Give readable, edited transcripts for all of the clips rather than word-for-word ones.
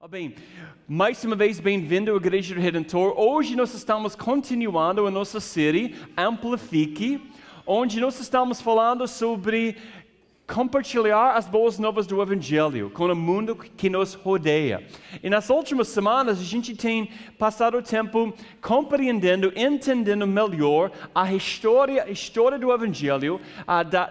Bem, mais uma vez, bem-vindo à Igreja do Redentor. Hoje nós estamos continuando a nossa série Amplifique, onde nós estamos falando sobre compartilhar as boas novas do Evangelho com o mundo que nos rodeia. E nas últimas semanas a gente tem passado o tempo compreendendo, entendendo melhor a história do Evangelho,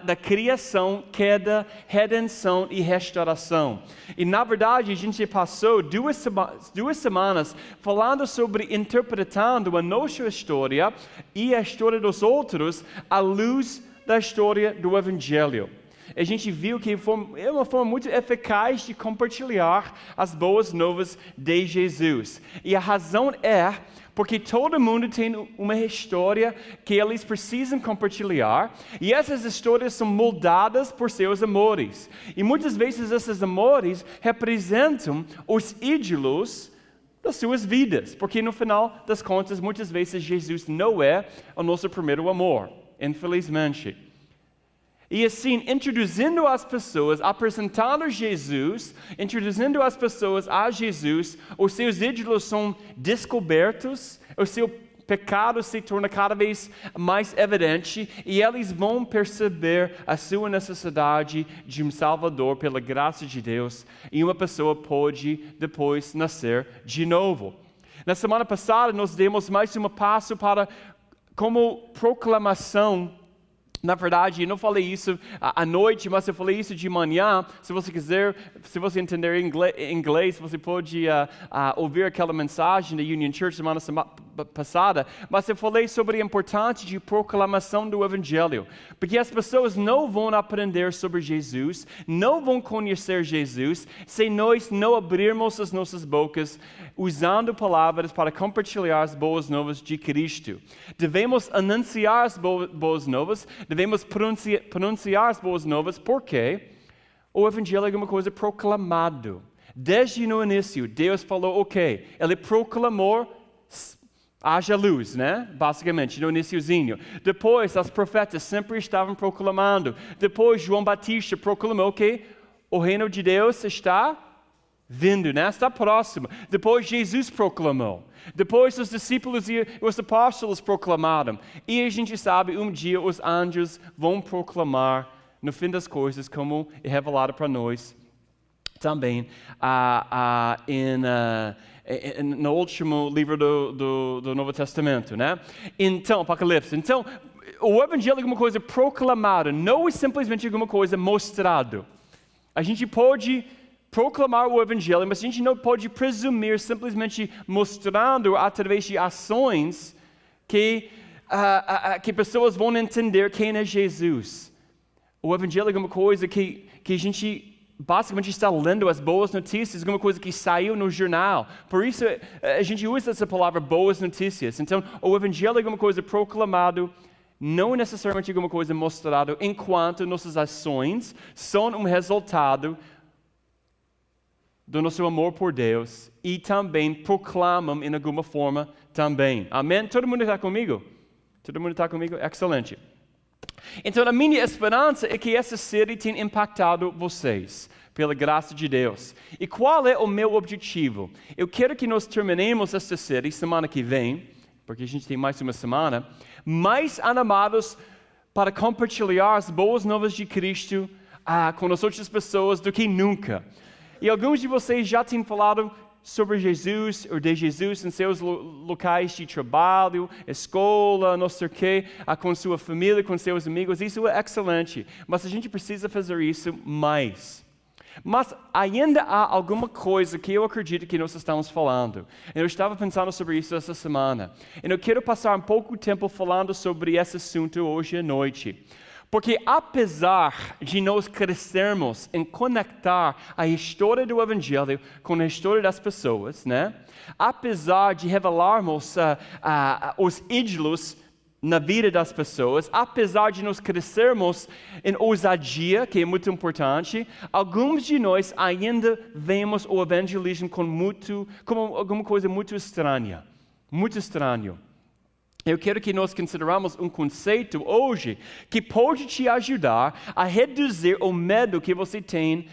da criação, queda, redenção e restauração. E na verdade a gente passou duas semanas falando sobre interpretando a nossa história e a história dos outros à luz da história do Evangelho. A gente viu que é uma forma muito eficaz de compartilhar as boas novas de Jesus. E a razão é porque todo mundo tem uma história que eles precisam compartilhar, e essas histórias são moldadas por seus amores. E muitas vezes esses amores representam os ídolos das suas vidas, porque no final das contas, muitas vezes Jesus não é o nosso primeiro amor, infelizmente. E assim, introduzindo as pessoas, apresentando Jesus, introduzindo as pessoas a Jesus, os seus ídolos são descobertos, o seu pecado se torna cada vez mais evidente e eles vão perceber a sua necessidade de um Salvador pela graça de Deus, e uma pessoa pode depois nascer de novo. Na semana passada nós demos mais um passo para como proclamação. Na verdade, eu não falei isso à noite, mas eu falei isso de manhã. Se você quiser, se você entender inglês, você pode ouvir aquela mensagem da Union Church semana passada. Mas eu falei sobre a importância de proclamação do Evangelho. Porque as pessoas não vão aprender sobre Jesus, não vão conhecer Jesus, se nós não abrirmos as nossas bocas usando palavras para compartilhar as boas novas de Cristo. Devemos anunciar as boas novas, devemos pronunciar as boas novas, porque o Evangelho é uma coisa proclamada. Desde no início, Deus falou, ok, Ele proclamou, haja luz, né? Basicamente, no iniciozinho. Depois, os profetas sempre estavam proclamando. Depois, João Batista proclamou, ok, o reino de Deus está vindo, né? Está próximo. Depois Jesus proclamou. Depois os discípulos e os apóstolos proclamaram. E a gente sabe, um dia os anjos vão proclamar no fim das coisas, como é revelado para nós também no último livro do Novo Testamento, né? Então, Apocalipse. Então, o Evangelho é uma coisa proclamada, não é simplesmente alguma coisa mostrada. A gente pode proclamar o Evangelho, mas a gente não pode presumir simplesmente mostrando através de ações que pessoas vão entender quem é Jesus. O Evangelho é uma coisa que a gente basicamente está lendo as boas notícias, uma coisa que saiu no jornal. Por isso a gente usa essa palavra boas notícias. Então, o Evangelho é uma coisa proclamada, não necessariamente alguma coisa mostrada, enquanto nossas ações são um resultado do nosso amor por Deus e também proclamam em alguma forma também. Amém? Todo mundo está comigo? Todo mundo está comigo? Excelente. Então, a minha esperança é que essa série tenha impactado vocês, pela graça de Deus. E qual é o meu objetivo? Eu quero que nós terminemos esta série semana que vem, porque a gente tem mais uma semana, mais animados para compartilhar as boas novas de Cristo com as outras pessoas do que nunca. E alguns de vocês já têm falado sobre Jesus ou de Jesus em seus locais de trabalho, escola, não sei o quê, com sua família, com seus amigos. Isso é excelente, mas a gente precisa fazer isso mais. Mas ainda há alguma coisa que eu acredito que nós estamos falando. Eu estava pensando sobre isso essa semana. E eu quero passar um pouco de tempo falando sobre esse assunto hoje à noite. Porque apesar de nós crescermos em conectar a história do Evangelho com a história das pessoas, né? Apesar de revelarmos os ídolos na vida das pessoas, apesar de nós crescermos em ousadia, que é muito importante, alguns de nós ainda vemos o evangelismo como alguma coisa muito estranha, muito estranho. Eu quero que nós consideramos um conceito hoje que pode te ajudar a reduzir o medo que você tem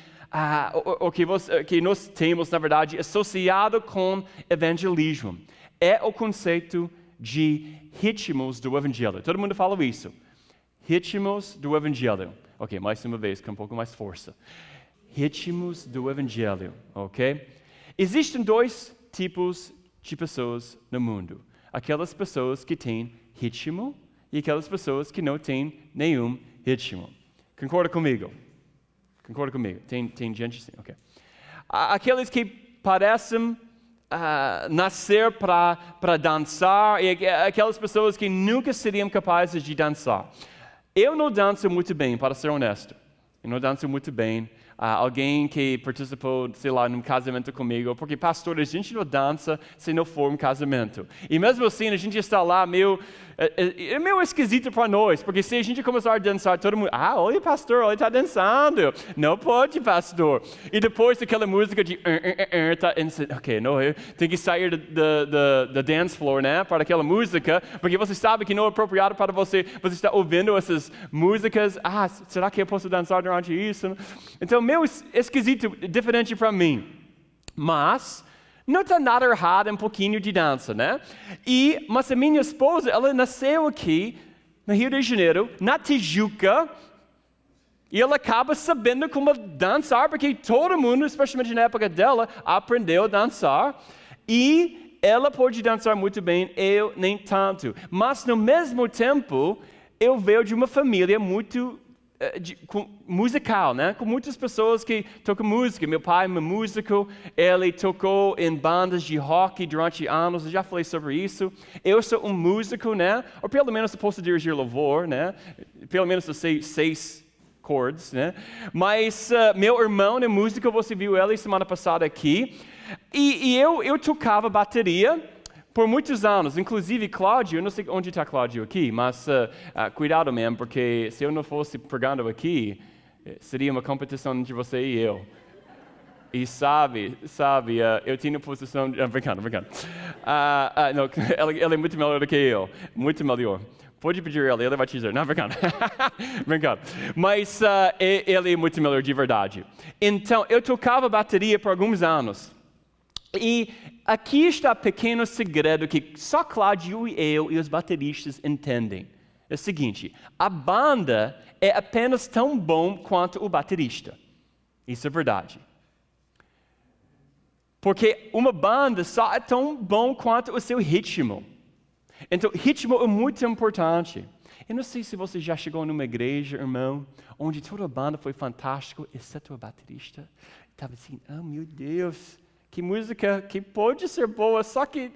que nós temos, na verdade, associado com evangelismo. É o conceito de ritmos do Evangelho. Todo mundo fala isso. Ritmos do Evangelho. Ok, mais uma vez, com um pouco mais força. Ritmos do Evangelho, ok? Existem dois tipos de pessoas no mundo. Aquelas pessoas que têm ritmo e aquelas pessoas que não têm nenhum ritmo. Concorda comigo? Concorda comigo? Tem gente assim, ok. Aqueles que parecem nascer para dançar e aquelas pessoas que nunca seriam capazes de dançar. Eu não danço muito bem, para ser honesto. Eu não danço muito bem. Alguém que participou, sei lá, num casamento comigo, porque, pastor, a gente não dança se não for um casamento. E mesmo assim, a gente está lá meio esquisito para nós, porque se a gente começar a dançar, todo mundo, olha, pastor, olha, está dançando. Não pode, pastor. E depois daquela música de, ok, não, tem que sair da dance floor, né, para aquela música, porque você sabe que não é apropriado para você está ouvindo essas músicas, será que eu posso dançar durante isso? Então, meio esquisito, diferente para mim. Mas não está nada errado um pouquinho de dança, né? Mas a minha esposa, ela nasceu aqui, no Rio de Janeiro, na Tijuca, e ela acaba sabendo como dançar, porque todo mundo, especialmente na época dela, aprendeu a dançar. E ela pode dançar muito bem, eu nem tanto. Mas, no mesmo tempo, eu vejo de uma família muito musical, né? Com muitas pessoas que tocam música. Meu pai é um músico, ele tocou em bandas de rock durante anos, eu já falei sobre isso. Eu sou um músico, né? Ou pelo menos eu posso dirigir louvor, né? Pelo menos eu sei 6 chords, né? Mas meu irmão é músico, você viu ele semana passada aqui. E eu tocava bateria por muitos anos, inclusive Cláudio, eu não sei onde está Cláudio aqui, mas cuidado mesmo, porque se eu não fosse pregando aqui, seria uma competição entre você e eu. E sabe, eu tinha posição... Brincando. Não, ele é muito melhor do que eu, muito melhor. Pode pedir ele vai te dizer. Não, brincando. Mas ele é muito melhor de verdade. Então, eu tocava bateria por alguns anos. E aqui está o pequeno segredo que só Cláudio e eu e os bateristas entendem. É o seguinte, a banda é apenas tão bom quanto o baterista. Isso é verdade. Porque uma banda só é tão bom quanto o seu ritmo. Então, ritmo é muito importante. Eu não sei se você já chegou numa igreja, irmão, onde toda a banda foi fantástica, exceto o baterista. Estava assim, meu Deus... Que música que pode ser boa, só que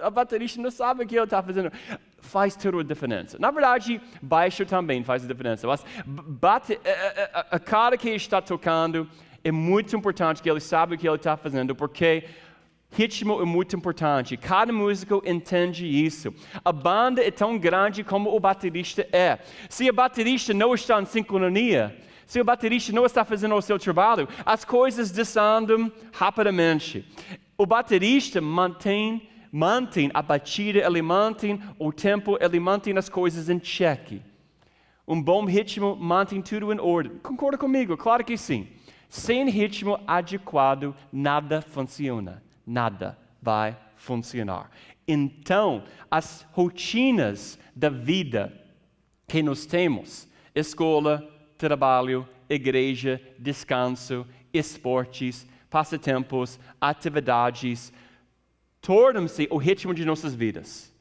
a baterista não sabe o que ele está fazendo. Faz toda a diferença. Na verdade, baixo também faz a diferença. Mas a cara que está tocando é muito importante que ele saiba o que ele está fazendo, porque ritmo é muito importante. Cada músico entende isso. A banda é tão grande como o baterista é. Se o baterista não está em sincronia, se o baterista não está fazendo o seu trabalho, as coisas desandam rapidamente. O baterista mantém a batida, ele mantém o tempo, ele mantém as coisas em xeque. Um bom ritmo mantém tudo em ordem. Concorda comigo? Claro que sim. Sem ritmo adequado, nada funciona. Nada vai funcionar. Então, as rotinas da vida que nós temos, escola, trabalho, igreja, descanso, esportes, passatempos, atividades, tornam-se o ritmo de nossas vidas.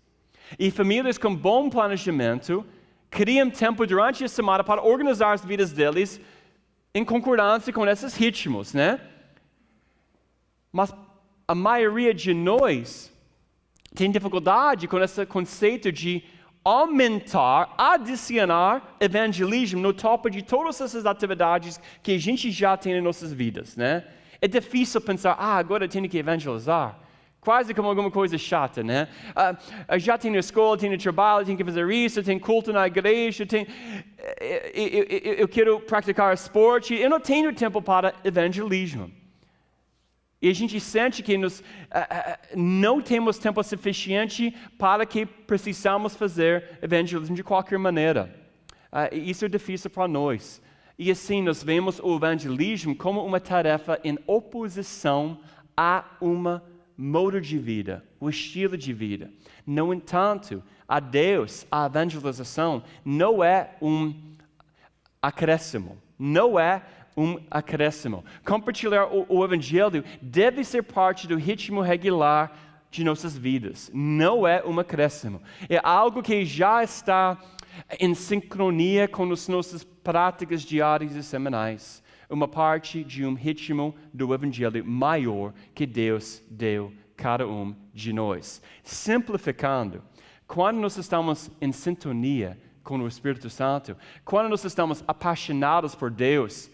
E famílias com bom planejamento criam tempo durante a semana para organizar as vidas deles em concordância com esses ritmos, né? Mas a maioria de nós tem dificuldade com esse conceito de aumentar, adicionar evangelismo no topo de todas essas atividades que a gente já tem em nossas vidas, né? É difícil pensar, agora eu tenho que evangelizar. Quase como alguma coisa chata, né? Já tenho escola, tenho trabalho, tenho que fazer isso, tenho culto na igreja, eu quero praticar esporte, eu não tenho tempo para evangelismo. E a gente sente que não temos tempo suficiente para que precisamos fazer evangelismo de qualquer maneira. Isso é difícil para nós. E assim nós vemos o evangelismo como uma tarefa em oposição a uma modo de vida, o estilo de vida. No entanto, a Deus, a evangelização não é um acréscimo. Não é um acréscimo. Compartilhar o evangelho deve ser parte do ritmo regular de nossas vidas. Não é um acréscimo. É algo que já está em sincronia com as nossas práticas diárias e semanais. Uma parte de um ritmo do evangelho maior que Deus deu cada um de nós. Simplificando, quando nós estamos em sintonia com o Espírito Santo, quando nós estamos apaixonados por Deus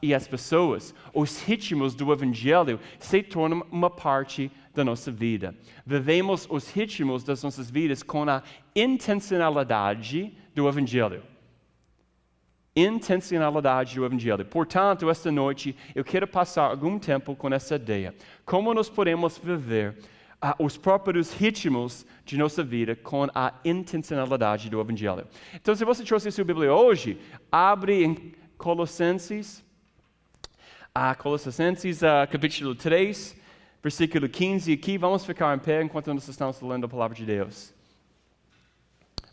e as pessoas, os ritmos do evangelho se tornam uma parte da nossa vida. Vivemos os ritmos das nossas vidas com a intencionalidade do evangelho. Intencionalidade do evangelho. Portanto, esta noite eu quero passar algum tempo com essa ideia. Como nós podemos viver os próprios ritmos de nossa vida com a intencionalidade do evangelho. Então, se você trouxe a sua Bíblia hoje, abre em Colossenses, capítulo 3, versículo 15. Aqui vamos ficar em pé enquanto nós estamos lendo a palavra de Deus.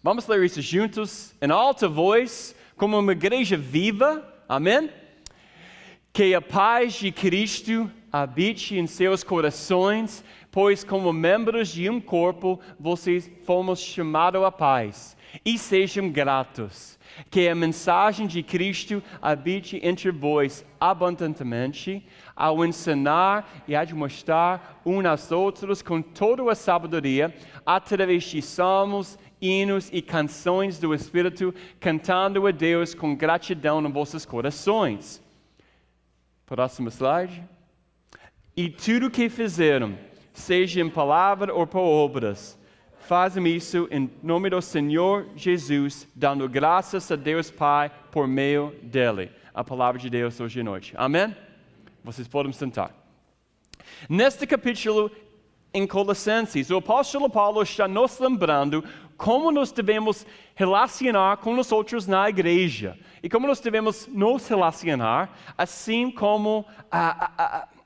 Vamos ler isso juntos, em alta voz, como uma igreja viva. Amém? Que a paz de Cristo habite em seus corações, pois como membros de um corpo, vocês fomos chamados à paz. E sejam gratos. Que a mensagem de Cristo habite entre vós abundantemente, ao ensinar e admoestar uns aos outros com toda a sabedoria, através de salmos, hinos e canções do Espírito, cantando a Deus com gratidão em vossos corações. Próximo slide. E tudo o que fizeram, seja em palavra ou por obras, fazem isso em nome do Senhor Jesus, dando graças a Deus Pai por meio dele. A palavra de Deus hoje à noite. Amém? Vocês podem sentar. Neste capítulo, em Colossenses, o apóstolo Paulo está nos lembrando como nós devemos relacionar com os outros na igreja. E como nós devemos nos relacionar, assim como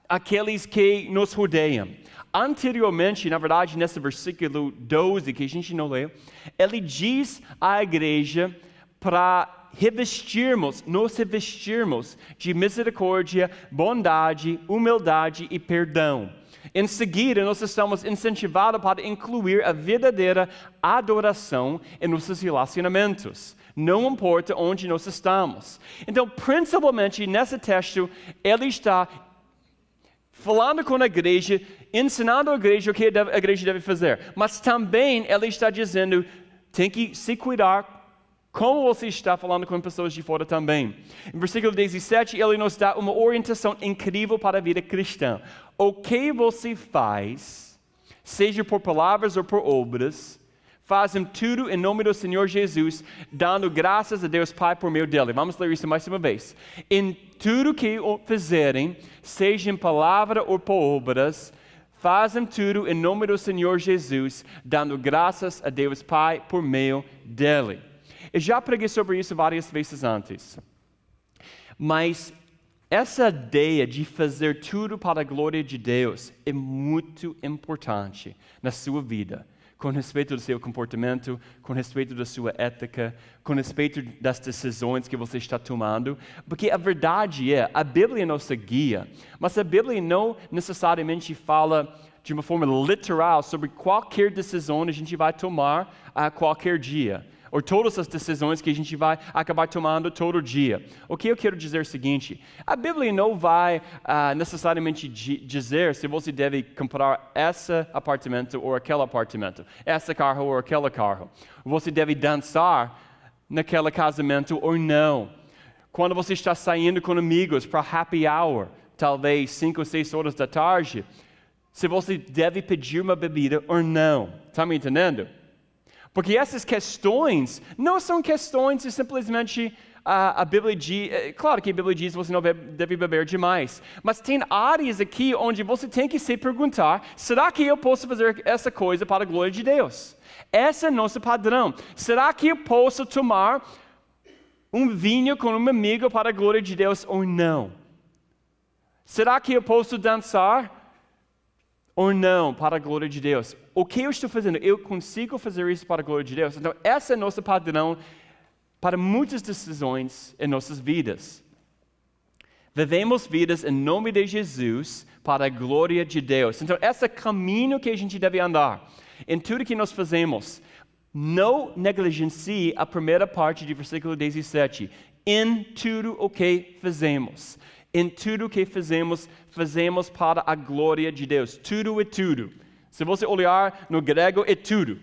aqueles que nos rodeiam. Anteriormente, na verdade, nesse versículo 12, que a gente não leu, ele diz à igreja para nos revestirmos de misericórdia, bondade, humildade e perdão. Em seguida, nós estamos incentivados para incluir a verdadeira adoração em nossos relacionamentos. Não importa onde nós estamos. Então, principalmente nesse texto, ele está falando com a igreja, ensinando a igreja o que a igreja deve fazer. Mas também ele está dizendo, tem que se cuidar como você está falando com pessoas de fora também. Em versículo 17, ele nos dá uma orientação incrível para a vida cristã. O que você faz, seja por palavras ou por obras, fazem tudo em nome do Senhor Jesus, dando graças a Deus Pai por meio dele. Vamos ler isso mais uma vez. Em tudo que fizerem, seja em palavra ou por obras, fazem tudo em nome do Senhor Jesus, dando graças a Deus Pai por meio dele. Eu já preguei sobre isso várias vezes antes. Mas essa ideia de fazer tudo para a glória de Deus é muito importante na sua vida. Com respeito do seu comportamento, com respeito da sua ética, com respeito das decisões que você está tomando. Porque a verdade é, a Bíblia é nossa guia, mas a Bíblia não necessariamente fala de uma forma literal sobre qualquer decisão a gente vai tomar a qualquer dia. Ou todas as decisões que a gente vai acabar tomando todo dia. O que eu quero dizer é o seguinte, a Bíblia não vai necessariamente dizer se você deve comprar esse apartamento ou aquele apartamento, esse carro ou aquele carro. Você deve dançar naquele casamento ou não. Quando você está saindo com amigos para happy hour, talvez 5 ou 6 horas da tarde, se você deve pedir uma bebida ou não. Está me entendendo? Porque essas questões não são questões de simplesmente a Bíblia diz, claro que a Bíblia diz que você não deve beber demais, mas tem áreas aqui onde você tem que se perguntar, será que eu posso fazer essa coisa para a glória de Deus? Esse é o nosso padrão. Será que eu posso tomar um vinho com um amigo para a glória de Deus ou não? Será que eu posso dançar ou não para a glória de Deus? O que eu estou fazendo? Eu consigo fazer isso para a glória de Deus? Então, essa é a nossa padrão para muitas decisões em nossas vidas. Vivemos vidas em nome de Jesus para a glória de Deus. Então, esse é o caminho que a gente deve andar. Em tudo que nós fazemos, não negligencie a primeira parte de versículo 17. Em tudo o que fazemos. Em tudo o que fazemos, fazemos para a glória de Deus. Tudo é tudo. Se você olhar no grego, é tudo.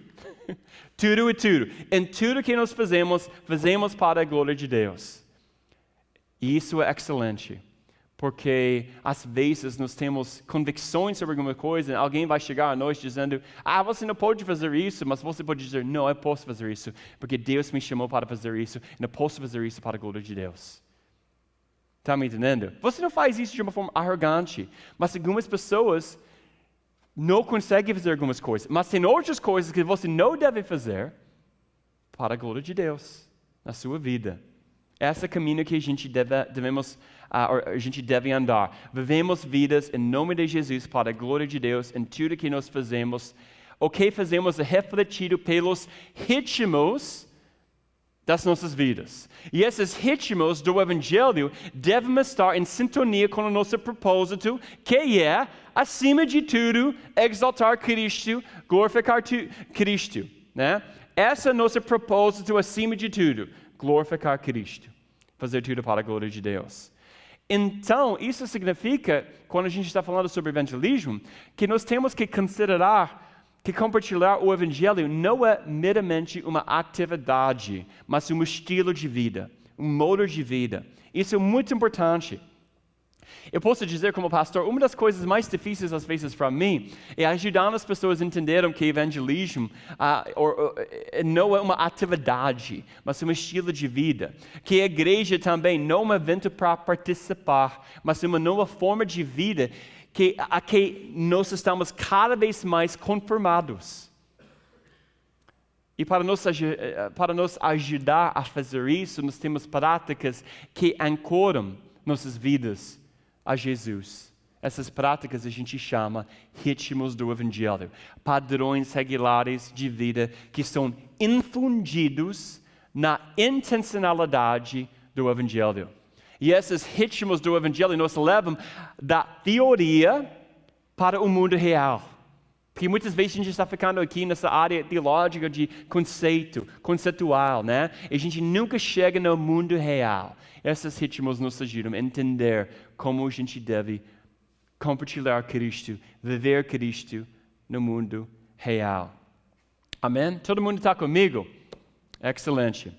Tudo é tudo. Em tudo que nós fazemos, fazemos para a glória de Deus. E isso é excelente. Porque às vezes nós temos convicções sobre alguma coisa, e alguém vai chegar a nós dizendo, você não pode fazer isso, mas você pode dizer, não, eu posso fazer isso, porque Deus me chamou para fazer isso, e eu posso fazer isso para a glória de Deus. Está me entendendo? Você não faz isso de uma forma arrogante, mas algumas pessoas não conseguem fazer algumas coisas, mas tem outras coisas que você não deve fazer para a glória de Deus na sua vida. Esse é o caminho que a gente deve andar. Vivemos vidas em nome de Jesus para a glória de Deus em tudo que nós fazemos. O que fazemos é refletido pelos ritmos das nossas vidas. E esses ritmos do Evangelho devem estar em sintonia com o nosso propósito, que é, acima de tudo, exaltar Cristo, glorificar Cristo. Né? Esse é o nosso propósito acima de tudo. Glorificar Cristo, fazer tudo para a glória de Deus. Então, isso significa, quando a gente está falando sobre evangelismo, que nós temos que considerar que compartilhar o Evangelho não é meramente uma atividade, mas um estilo de vida, um modo de vida. Isso é muito importante. Eu posso dizer como pastor, uma das coisas mais difíceis às vezes para mim é ajudar as pessoas a entenderem que evangelismo não é uma atividade, mas um estilo de vida. Que a igreja também não é um evento para participar, mas uma nova forma de vida a que nós estamos cada vez mais conformados. E para nos ajudar a fazer isso, nós temos práticas que ancoram nossas vidas a Jesus. Essas práticas a gente chama ritmos do Evangelho, padrões regulares de vida que são infundidos na intencionalidade do Evangelho. E esses ritmos do Evangelho nos levam da teoria para o mundo real. Porque muitas vezes a gente está ficando aqui nessa área teológica de conceitual, né? E a gente nunca chega no mundo real. Esses ritmos nos ajudam a entender como a gente deve compartilhar Cristo, viver Cristo no mundo real. Amém? Todo mundo está comigo? Excelente.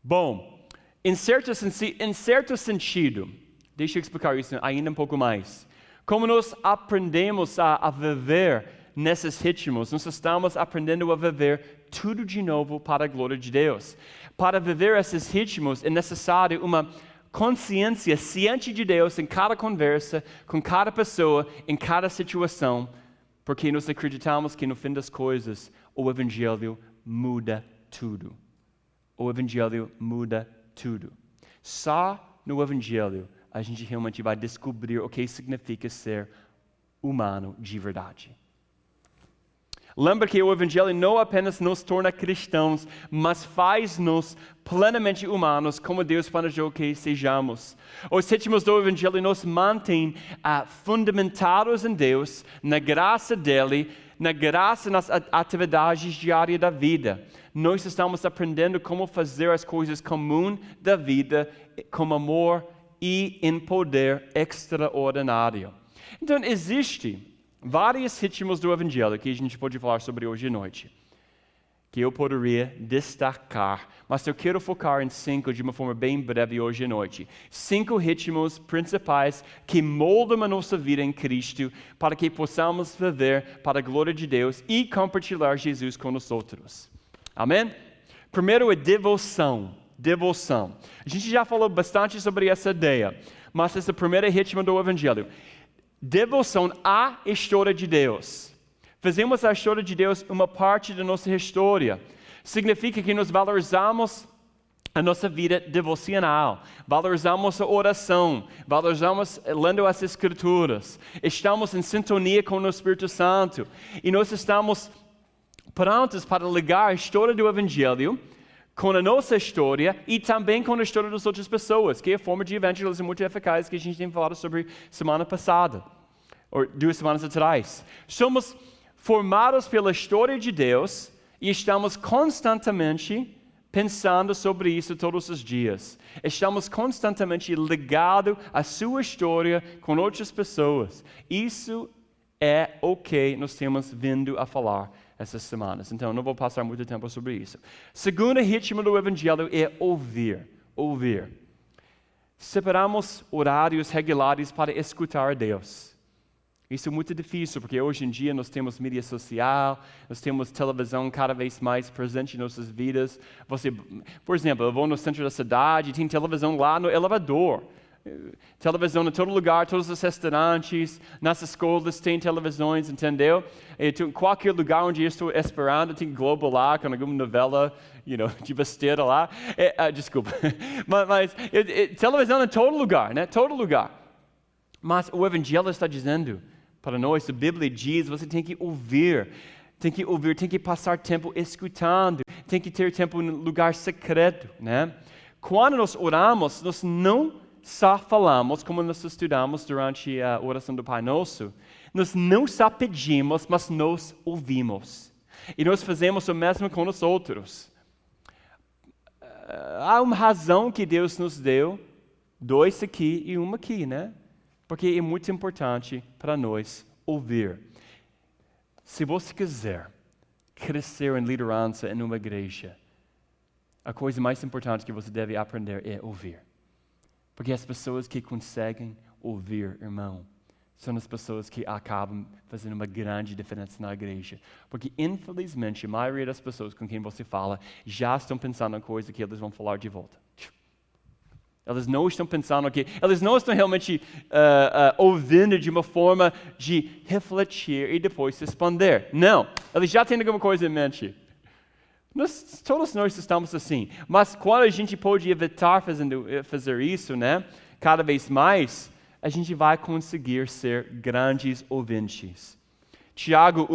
Bom, em certo sentido, deixa eu explicar isso ainda um pouco mais. Como nós aprendemos a viver nesses ritmos, nós estamos aprendendo a viver tudo de novo para a glória de Deus. Para viver esses ritmos é necessário uma consciência ciente de Deus em cada conversa, com cada pessoa, em cada situação, porque nós acreditamos que no fim das coisas o Evangelho muda tudo. O Evangelho muda tudo. Só no Evangelho a gente realmente vai descobrir o que significa ser humano de verdade. Lembra que o Evangelho não apenas nos torna cristãos, mas faz-nos plenamente humanos, como Deus planejou que sejamos. Os ritmos do Evangelho nos mantêm fundamentados em Deus, na graça dEle, na graça nas atividades diárias da vida. Nós estamos aprendendo como fazer as coisas comuns da vida com amor e em poder extraordinário. Então, existe vários ritmos do Evangelho que a gente pode falar sobre hoje à noite, que eu poderia destacar, mas eu quero focar em 5 de uma forma bem breve hoje à noite. 5 ritmos principais que moldam a nossa vida em Cristo para que possamos viver para a glória de Deus e compartilhar Jesus com os outros. Amém? Primeiro é devoção. Devoção. A gente já falou bastante sobre essa ideia, mas esse é o primeiro ritmo do Evangelho. Devoção à história de Deus. Fazemos a história de Deus uma parte da nossa história. Significa que nós valorizamos a nossa vida devocional, valorizamos a oração, valorizamos lendo as Escrituras, estamos em sintonia com o Espírito Santo e nós estamos prontos para ligar a história do Evangelho com a nossa história e também com a história das outras pessoas, que é a forma de evangelismo muito eficaz que a gente tem falado sobre semana passada, ou 2 semanas atrás. Somos formados pela história de Deus e estamos constantemente pensando sobre isso todos os dias. Estamos constantemente ligados à sua história com outras pessoas. Isso é o que nós temos vindo a falar essas semanas. Então, não vou passar muito tempo sobre isso. Segundo ritmo do Evangelho é ouvir. Ouvir. Separamos horários regulares para escutar a Deus. Isso é muito difícil, porque hoje em dia nós temos mídia social, nós temos televisão cada vez mais presente em nossas vidas. Por exemplo, eu vou no centro da cidade e tem televisão lá no elevador. Televisão em todo lugar, todos os restaurantes, nas escolas tem televisões, entendeu? Em qualquer lugar onde eu estou esperando, tem Globo lá, com alguma novela, de besteira lá. Desculpa. mas televisão em todo lugar, né? Todo lugar. Mas o Evangelho está dizendo para nós, a Bíblia diz, você tem que ouvir, tem que passar tempo escutando, tem que ter tempo em lugar secreto, né? Quando nós oramos, nós não só falamos, como nós estudamos durante a oração do Pai Nosso, nós não só pedimos, mas nós ouvimos. E nós fazemos o mesmo com os outros. Há uma razão que Deus nos deu, 2 aqui e 1 aqui, né? Porque é muito importante para nós ouvir. Se você quiser crescer em liderança em uma igreja, a coisa mais importante que você deve aprender é ouvir. Porque as pessoas que conseguem ouvir, irmão, são as pessoas que acabam fazendo uma grande diferença na igreja. Porque, infelizmente, a maioria das pessoas com quem você fala já estão pensando em coisa que eles vão falar de volta. Eles não estão pensando aqui, eles não estão realmente ouvindo de uma forma de refletir e depois responder. Não, eles já têm alguma coisa em mente. Todos nós estamos assim. Mas quando a gente pode evitar fazer isso, né? Cada vez mais, a gente vai conseguir ser grandes ouvintes. Tiago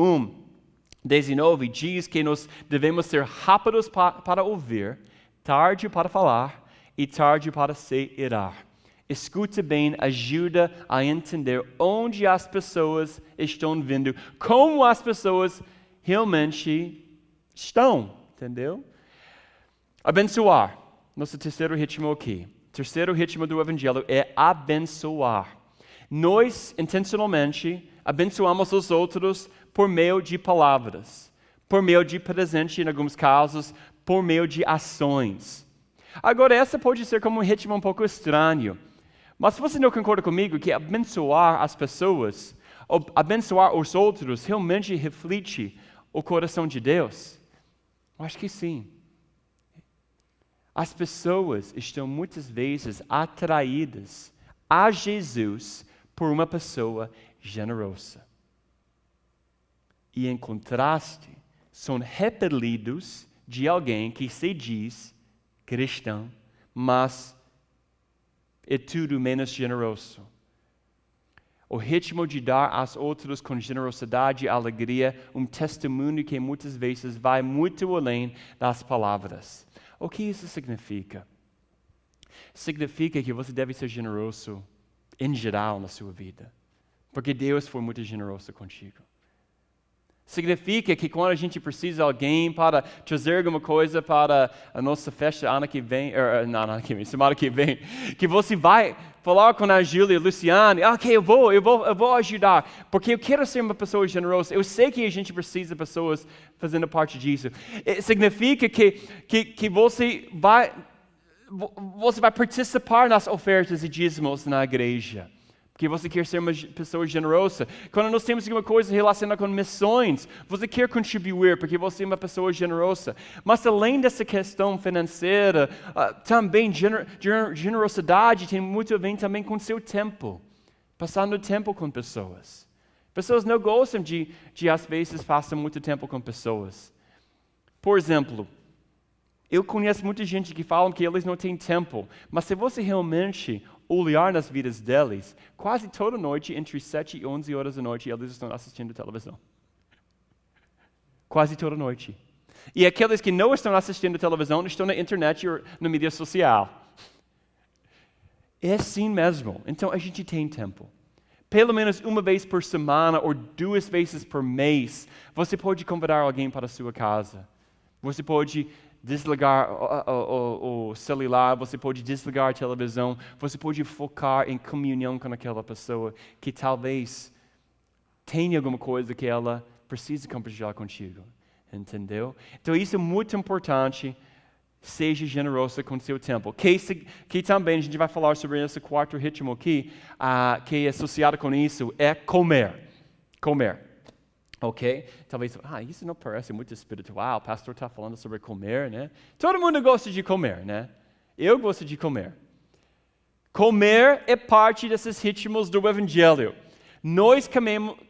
1:19 diz que nós devemos ser rápidos para ouvir, tarde para falar e tarde para se irar. Escute bem, ajuda a entender onde as pessoas estão vindo, como as pessoas realmente estão, entendeu? Abençoar, nosso terceiro ritmo aqui. Terceiro ritmo do Evangelho é abençoar. Nós, intencionalmente, abençoamos os outros por meio de palavras, por meio de presente, em alguns casos, por meio de ações. Agora, essa pode ser como um ritmo um pouco estranho. Mas se você não concorda comigo que abençoar as pessoas, ou abençoar os outros, realmente reflete o coração de Deus? Eu acho que sim. As pessoas estão muitas vezes atraídas a Jesus por uma pessoa generosa. E em contraste, são repelidos de alguém que se diz cristão, mas é tudo menos generoso. O ritmo de dar aos outros com generosidade e alegria, um testemunho que muitas vezes vai muito além das palavras. O que isso significa? Significa que você deve ser generoso em geral na sua vida, porque Deus foi muito generoso contigo. Significa que quando a gente precisa de alguém para trazer alguma coisa para a nossa festa semana que vem, que você vai falar com a Júlia e a Luciane, ok, eu vou ajudar, porque eu quero ser uma pessoa generosa. Eu sei que a gente precisa de pessoas fazendo parte disso. Significa que você vai participar nas ofertas e dízimos na igreja. Que você quer ser uma pessoa generosa. Quando nós temos alguma coisa relacionada com missões, você quer contribuir porque você é uma pessoa generosa. Mas além dessa questão financeira, também generosidade tem muito a ver também com seu tempo. Passando tempo com pessoas. Pessoas não gostam de às vezes, passar muito tempo com pessoas. Por exemplo, Eu conheço muita gente que falam que eles não têm tempo, mas se você realmente olhar nas vidas deles, quase toda noite, entre 7 e 11 horas da noite, eles estão assistindo televisão. Quase toda noite. E aqueles que não estão assistindo televisão estão na internet ou na mídia social. É assim mesmo. Então a gente tem tempo. Pelo menos uma vez por semana ou 2 vezes por mês, você pode convidar alguém para a sua casa. Você pode desligar o celular, você pode desligar a televisão, você pode focar em comunhão com aquela pessoa que talvez tenha alguma coisa que ela precisa compartilhar contigo. Entendeu? Então isso é muito importante. Seja generoso com seu tempo. Que também a gente vai falar sobre esse quarto ritmo aqui, que é associado com isso, é comer. Comer. Ok? Talvez, isso não parece muito espiritual, o pastor está falando sobre comer, né? Todo mundo gosta de comer, né? Eu gosto de comer. Comer é parte desses ritmos do Evangelho. Nós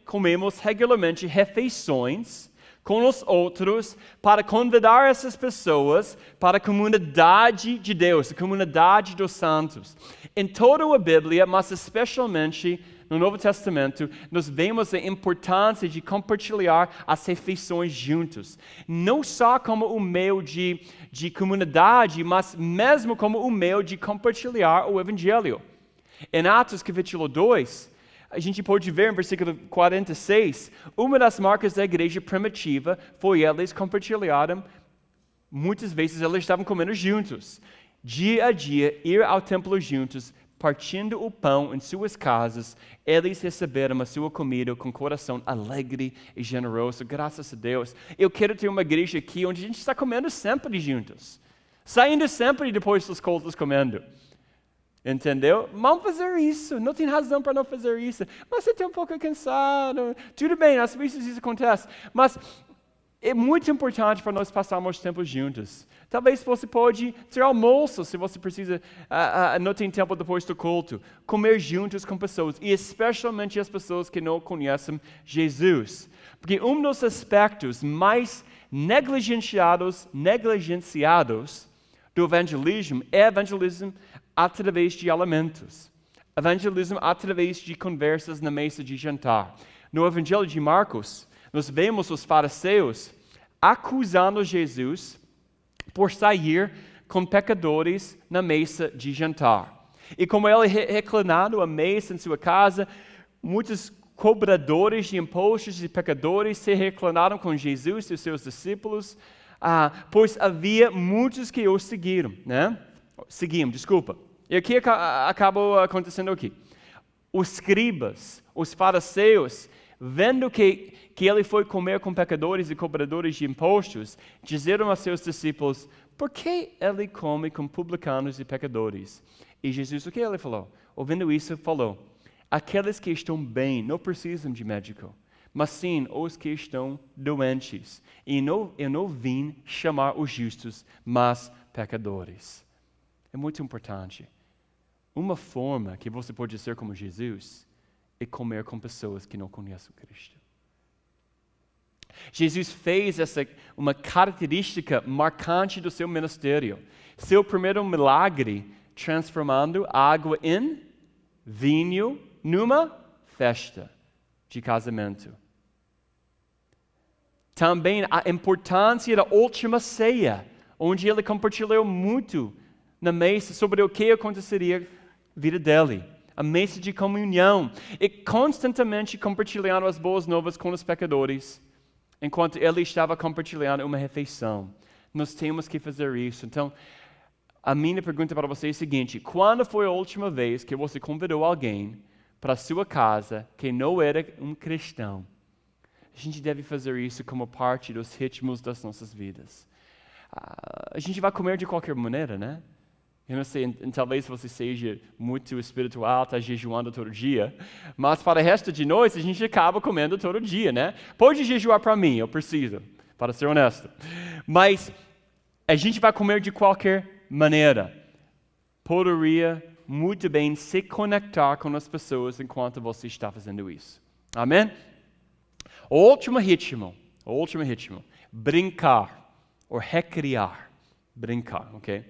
comemos regularmente refeições com os outros para convidar essas pessoas para a comunidade de Deus, a comunidade dos santos. Em toda a Bíblia, mas especialmente no Novo Testamento, nós vemos a importância de compartilhar as refeições juntos. Não só como um meio de comunidade, mas mesmo como um meio de compartilhar o Evangelho. Em Atos capítulo 2, a gente pode ver em versículo 46, uma das marcas da igreja primitiva foi eles compartilharam, muitas vezes eles estavam comendo juntos. Dia a dia, ir ao templo juntos, partindo o pão em suas casas, eles receberam a sua comida com coração alegre e generoso, graças a Deus. Eu quero ter uma igreja aqui onde a gente está comendo sempre juntos, saindo sempre depois dos cultos comendo. Entendeu? Vamos fazer isso. Não tem razão para não fazer isso. Mas você está um pouco cansado. Tudo bem, às vezes isso acontece. Mas é muito importante para nós passarmos tempo juntos. Talvez você pode ter almoço, se você precisa, não tem tempo depois do culto. Comer juntos com pessoas, e especialmente as pessoas que não conhecem Jesus. Porque um dos aspectos mais negligenciados do evangelismo é evangelismo através de alimentos. Evangelismo através de conversas na mesa de jantar. No Evangelho de Marcos, nós vemos os fariseus acusando Jesus por sair com pecadores na mesa de jantar. E como ele reclinado à mesa em sua casa, muitos cobradores de impostos e pecadores se reclinaram com Jesus e seus discípulos, pois havia muitos que o seguiam, né? E o que acabou acontecendo aqui? Os escribas, os fariseus, vendo que ele foi comer com pecadores e cobradores de impostos, disseram a seus discípulos, por que ele come com publicanos e pecadores? E Jesus, o que ele falou? Ouvindo isso, falou, aqueles que estão bem não precisam de médico, mas sim os que estão doentes. E eu não vim chamar os justos, mas pecadores. É muito importante. Uma forma que você pode ser como Jesus é comer com pessoas que não conhecem Cristo. Jesus fez uma característica marcante do seu ministério. Seu primeiro milagre, transformando água em vinho numa festa de casamento. Também a importância da última ceia, onde ele compartilhou muito na mesa sobre o que aconteceria na vida dele. A mesa de comunhão. E constantemente compartilhando as boas novas com os pecadores, enquanto ele estava compartilhando uma refeição. Nós temos que fazer isso. Então, a minha pergunta para você é a seguinte: quando foi a última vez que você convidou alguém para a sua casa que não era um cristão? A gente deve fazer isso como parte dos ritmos das nossas vidas. A gente vai comer de qualquer maneira, né? Eu não sei, talvez você seja muito espiritual, está jejuando todo dia, mas para o resto de nós, a gente acaba comendo todo dia, né? Pode jejuar para mim, eu preciso, para ser honesto. Mas a gente vai comer de qualquer maneira. Poderia muito bem se conectar com as pessoas enquanto você está fazendo isso. Amém? O último ritmo, brincar ou recriar. Brincar, ok?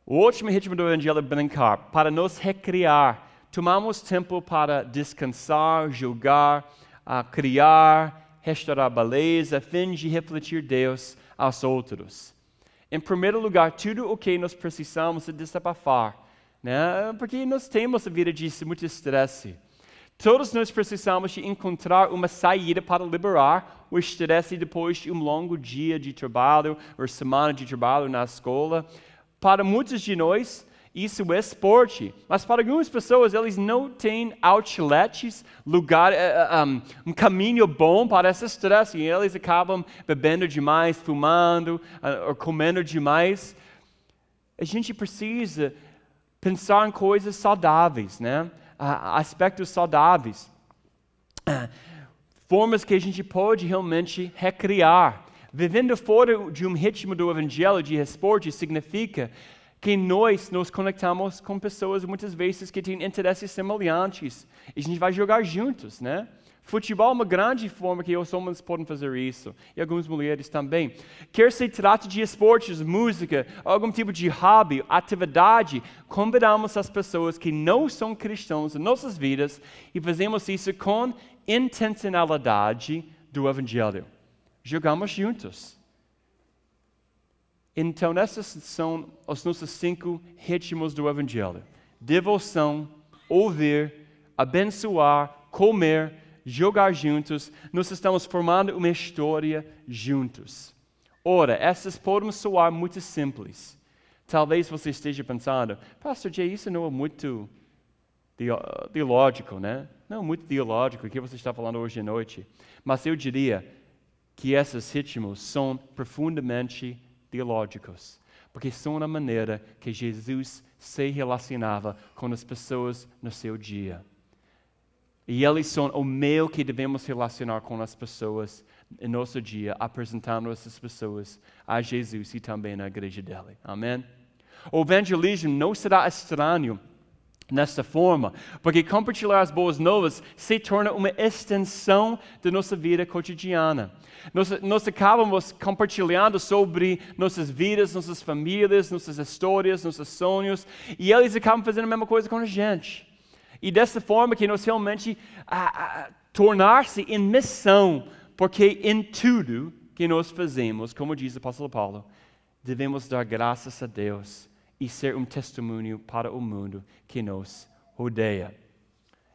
O último ritmo do Evangelho é brincar, para nos recriar. Tomamos tempo para descansar, julgar, criar, restaurar beleza, a fim de refletir Deus aos outros. Em primeiro lugar, tudo o que nós precisamos é desabafar, né? Porque nós temos a vida de muito estresse. Todos nós precisamos de encontrar uma saída para liberar o estresse depois de um longo dia de trabalho ou semana de trabalho na escola. Para muitos de nós, isso é esporte, mas para algumas pessoas, eles não têm outlets, um caminho bom para esse estresse, e eles acabam bebendo demais, fumando, ou comendo demais. A gente precisa pensar em coisas saudáveis, né? Aspectos saudáveis, formas que a gente pode realmente recriar. Vivendo fora de um ritmo do Evangelho de esporte significa que nós nos conectamos com pessoas muitas vezes que têm interesses semelhantes. E a gente vai jogar juntos, né? Futebol é uma grande forma que os homens podem fazer isso. E algumas mulheres também. Quer se trate de esportes, música, algum tipo de hobby, atividade, convidamos as pessoas que não são cristãos em nossas vidas e fazemos isso com intencionalidade do Evangelho. Jogamos juntos. Então, esses são os nossos 5 ritmos do Evangelho: devoção, ouvir, abençoar, comer, jogar juntos. Nós estamos formando uma história juntos. Ora, essas podem soar muito simples. Talvez você esteja pensando, Pastor Jay, isso não é muito teológico, né? Não é muito teológico o que você está falando hoje à noite. Mas eu diria que esses ritmos são profundamente teológicos, porque são a maneira que Jesus se relacionava com as pessoas no seu dia. E eles são o meio que devemos relacionar com as pessoas em nosso dia, apresentando essas pessoas a Jesus e também na igreja dele. Amém? O evangelismo não será estranho nesta forma, porque compartilhar as boas novas se torna uma extensão da nossa vida cotidiana. Nós acabamos compartilhando sobre nossas vidas, nossas famílias, nossas histórias, nossos sonhos, e eles acabam fazendo a mesma coisa com a gente. E dessa forma que nós realmente tornar-se em missão, porque em tudo que nós fazemos, como diz o apóstolo Paulo, devemos dar graças a Deus e ser um testemunho para o mundo que nos rodeia.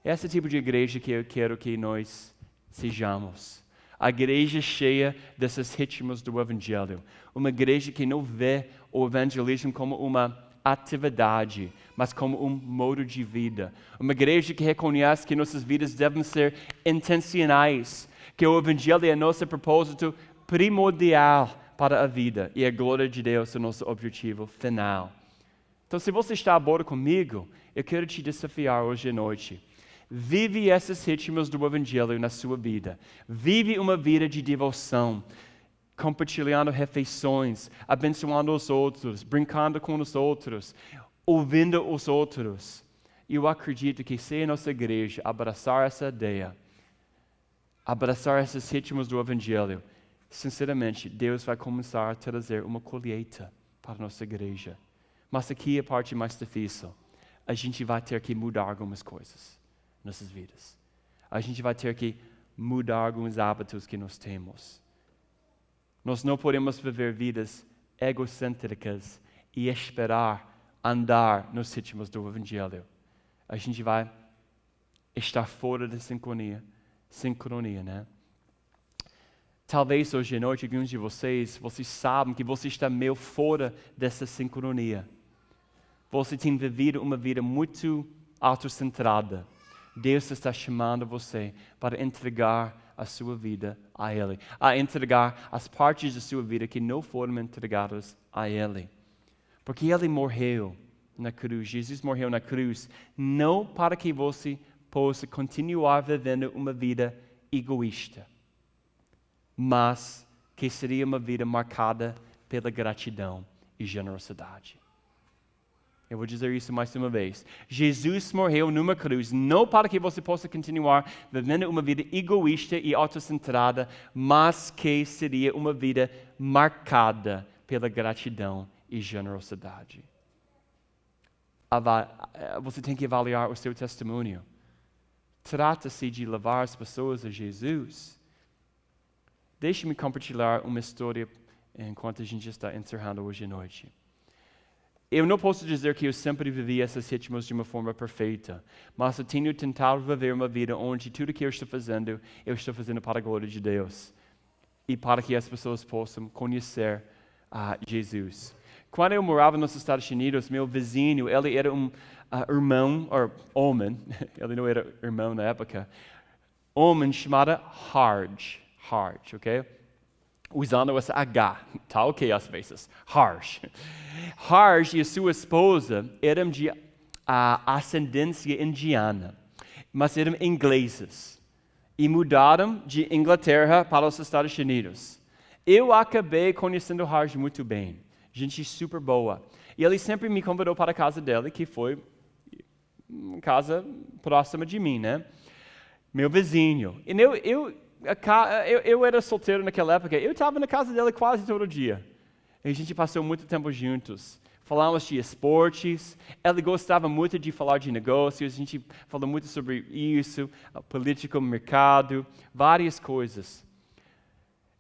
Esse é o tipo de igreja que eu quero que nós sejamos. A igreja cheia desses ritmos do Evangelho. Uma igreja que não vê o evangelismo como uma atividade, mas como um modo de vida. Uma igreja que reconhece que nossas vidas devem ser intencionais, que o Evangelho é nosso propósito primordial para a vida e a glória de Deus é o nosso objetivo final. Então, se você está a bordo comigo, eu quero te desafiar hoje à noite. Vive esses ritmos do Evangelho na sua vida. Vive uma vida de devoção, compartilhando refeições, abençoando os outros, brincando com os outros, ouvindo os outros. E eu acredito que se a nossa igreja abraçar essa ideia, abraçar esses ritmos do Evangelho, sinceramente, Deus vai começar a trazer uma colheita para a nossa igreja. Mas aqui é a parte mais difícil. A gente vai ter que mudar algumas coisas em nossas vidas. A gente vai ter que mudar alguns hábitos que nós temos. Nós não podemos viver vidas egocêntricas e esperar andar nos ritmos do Evangelho. A gente vai estar fora da sincronia, né? Talvez hoje à noite, alguns de vocês sabem que você está meio fora dessa sincronia. Você tem vivido uma vida muito autocentrada. Deus está chamando você para entregar a sua vida a Ele. A entregar as partes da sua vida que não foram entregadas a Ele. Porque Ele morreu na cruz. Jesus morreu na cruz não para que você possa continuar vivendo uma vida egoísta, mas que seria uma vida marcada pela gratidão e generosidade. Eu vou dizer isso mais uma vez. Jesus morreu numa cruz não para que você possa continuar vivendo uma vida egoísta e autocentrada, mas que seria uma vida marcada pela gratidão e generosidade. Você tem que avaliar o seu testemunho. Trata-se de levar as pessoas a Jesus. Deixe-me compartilhar uma história enquanto a gente está encerrando hoje à noite. Eu não posso dizer que eu sempre vivi esses ritmos de uma forma perfeita, mas eu tenho tentado viver uma vida onde tudo que eu estou fazendo para a glória de Deus e para que as pessoas possam conhecer Jesus. Quando eu morava nos Estados Unidos, meu vizinho, ele era um irmão, ou homem, ele não era irmão na época, homem chamado Harge, ok? Usando esse H, tá ok às vezes, Harge. Harge e a sua esposa eram de ascendência indiana, mas eram ingleses e mudaram de Inglaterra para os Estados Unidos. Eu acabei conhecendo Harge muito bem, gente super boa. E ele sempre me convidou para a casa dele, que foi uma casa próxima de mim, né? Meu vizinho. E eu era solteiro naquela época, eu estava na casa dele quase todo dia. E a gente passou muito tempo juntos. Falamos de esportes, ele gostava muito de falar de negócios, a gente falou muito sobre isso, política, mercado, várias coisas.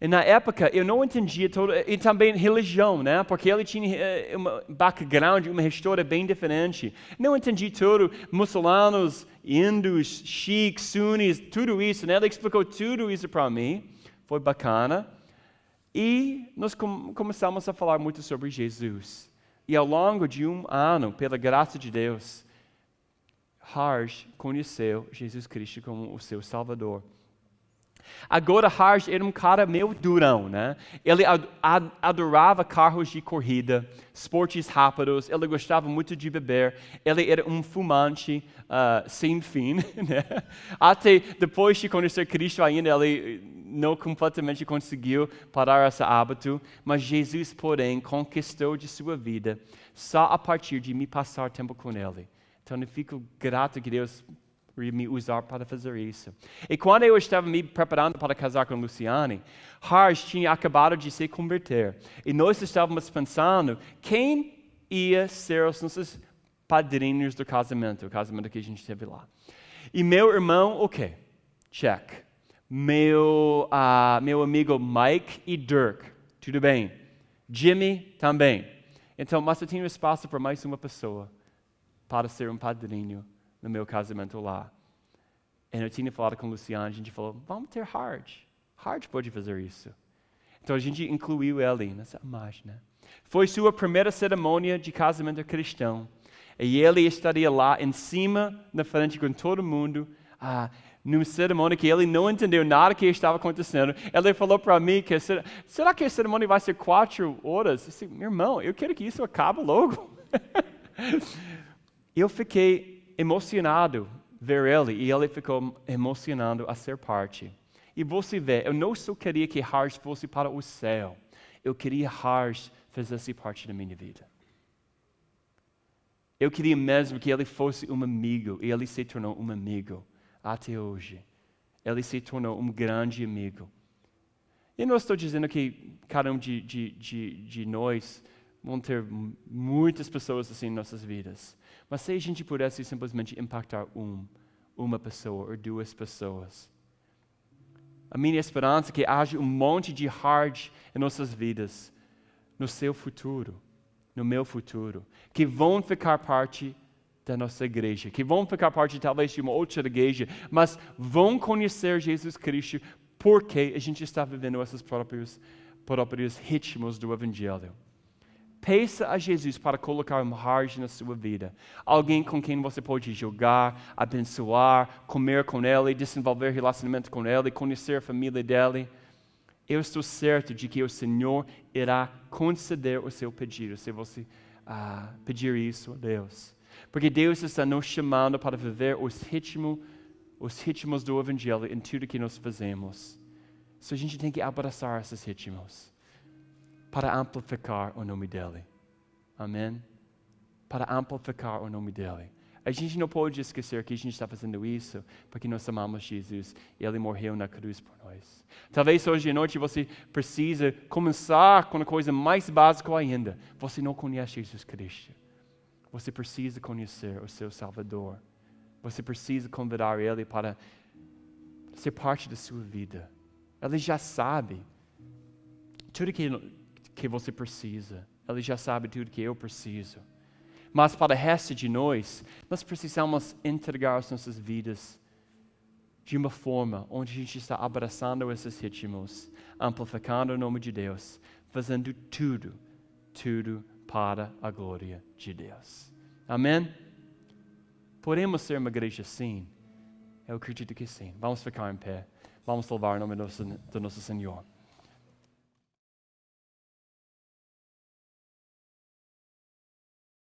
E na época eu não entendia e também religião, né? Porque ele tinha um background, uma história bem diferente. Não entendi tudo, muçulmanos, hindus, sikhs, sunnis, tudo isso, né? Ele explicou tudo isso para mim, foi bacana. E nós começamos a falar muito sobre Jesus. E ao longo de um ano, pela graça de Deus, Harge conheceu Jesus Cristo como o seu Salvador. Agora, Harge era um cara meio durão, né? Ele adorava carros de corrida, esportes rápidos, ele gostava muito de beber, ele era um fumante sem fim, né? Até depois de conhecer Cristo ainda, ele não completamente conseguiu parar esse hábito, mas Jesus, porém, conquistou de sua vida só a partir de me passar tempo com ele. Então, eu fico grato que Deus me usar para fazer isso. E quando eu estava me preparando para casar com Luciane, Harge tinha acabado de se converter. E nós estávamos pensando quem ia ser os nossos padrinhos do casamento, o casamento que a gente teve lá. E meu irmão, ok, check. Meu amigo Mike e Dirk, tudo bem. Jimmy também. Então, mas eu tinha espaço para mais uma pessoa para ser um padrinho no meu casamento lá. E eu tinha falado com o Luciano, a gente falou, vamos ter Harge. Harge pode fazer isso. Então a gente incluiu ele nessa imagem, né? Foi sua primeira cerimônia de casamento cristão. E ele estaria lá em cima, na frente com todo mundo, numa cerimônia que ele não entendeu nada que estava acontecendo. Ele falou para mim que, será que a cerimônia vai ser 4 horas? Eu disse, meu irmão, eu quero que isso acabe logo. Eu fiquei emocionado ver ele e ele ficou emocionado a ser parte. E você vê, eu não só queria que Harge fosse para o céu, eu queria que Harge fizesse parte da minha vida. Eu queria mesmo que ele fosse um amigo e ele se tornou um amigo até hoje. Ele se tornou um grande amigo. E não estou dizendo que cada um de nós vão ter muitas pessoas assim em nossas vidas. Mas se a gente pudesse simplesmente impactar uma pessoa ou 2 pessoas. A minha esperança é que haja um monte de Harge em nossas vidas, no seu futuro, no meu futuro, que vão ficar parte da nossa igreja, que vão ficar parte talvez de uma outra igreja, mas vão conhecer Jesus Cristo porque a gente está vivendo esses próprios ritmos do Evangelho. Peça a Jesus para colocar um Harge na sua vida. Alguém com quem você pode jogar, abençoar, comer com ele, desenvolver relacionamento com ele, conhecer a família dele. Eu estou certo de que o Senhor irá conceder o seu pedido, se você pedir isso a Deus. Porque Deus está nos chamando para viver os ritmos do Evangelho em tudo que nós fazemos. Então a gente tem que abraçar esses ritmos para amplificar o nome dele. Amém? Para amplificar o nome dele. A gente não pode esquecer que a gente está fazendo isso porque nós amamos Jesus e Ele morreu na cruz por nós. Talvez hoje à noite você precisa começar com a coisa mais básica ainda. Você não conhece Jesus Cristo. Você precisa conhecer o seu Salvador. Você precisa convidar Ele para ser parte da sua vida. Ele já sabe tudo que você precisa. Ele já sabe tudo que eu preciso. Mas para o resto de nós precisamos entregar as nossas vidas de uma forma onde a gente está abraçando esses ritmos, amplificando o nome de Deus, fazendo tudo para a glória de Deus. Amém? Podemos ser uma igreja assim? Eu acredito que sim. Vamos ficar em pé. Vamos louvar o nome do nosso Senhor.